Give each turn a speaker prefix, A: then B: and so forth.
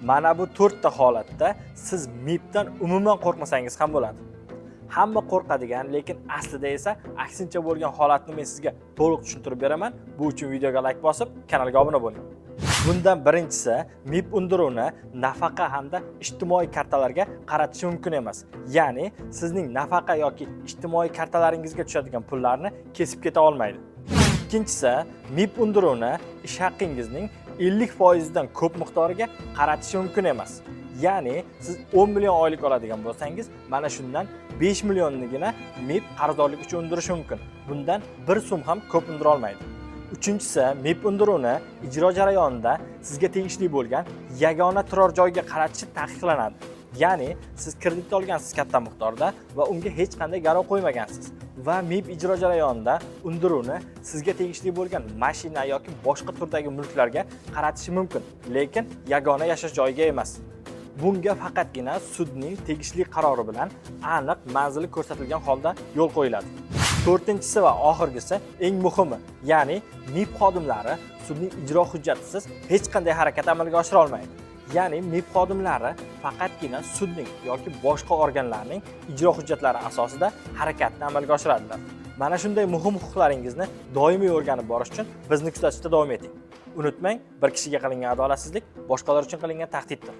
A: Mana bu 4 ta holatda siz MIPdan umuman qo'rqmasangiz ham bo'ladi. Hamma qo'rqadigan, lekin aslida esa aksincha bo'lgan holatni men sizga to'liq tushuntirib beraman. Bu uchun videoga like bosib, kanalga obuna bo'ling. Bundan birinchisi, MIP undiruvni nafaqa hamda ijtimoiy kartalarga qaratishi mumkin emas. Ya'ni sizning nafaqa yoki ijtimoiy kartalaringizga tushadigan pullarni kesib keta olmaydi. Ikkinchisi, MIP undiruvni ish haqingizning 50% dan ko'p miqdoriga qaratishi mumkin emas. Ya'ni siz 10 million oylik oladigan bo'lsangiz, mana shundan 5 millionnigina MIP qarzdorlik uchun undirishi mumkin. Bundan 1 so'm ham ko'p undira olmaydi. Uchinchisi, MIP undiruvni ijro jarayonida sizga tegishli bo'lgan yagona turar joyga qaratishi taqiqlanadi. Ya'ni siz kredit olgansiz katta miqdorda va unga hech qanday garov qo'ymagansiz. Va MIP ijro jarayonida undiruvni sizga tegishli bo'lgan mashina yoki boshqa turdagi mulklarga qaratishi mumkin, lekin yagona yashash joyiga emas. Bunga faqatgina sudning tegishli qarori bilan aniq manzili ko'rsatilgan holda yo'l qo'yiladi. To'rtinchisi va oxirgisi eng muhimi, ya'ni MIP xodimlari sudning ijro hujjatisiz hech qanday harakat amalga oshira olmaydi. Ya'ni MIP xodimlari faqatgina sudning yoki boshqa organlarning ijro hujjatlari asosida harakatni amalga oshiradilar. Mana shunday muhim huquqlaringizni doimiy o'rganib borish uchun bizni kuzatishda davom eting. Unutmang, bir kishiga qilingan adolatsizlik boshqalar uchun qilingan tahdiddir.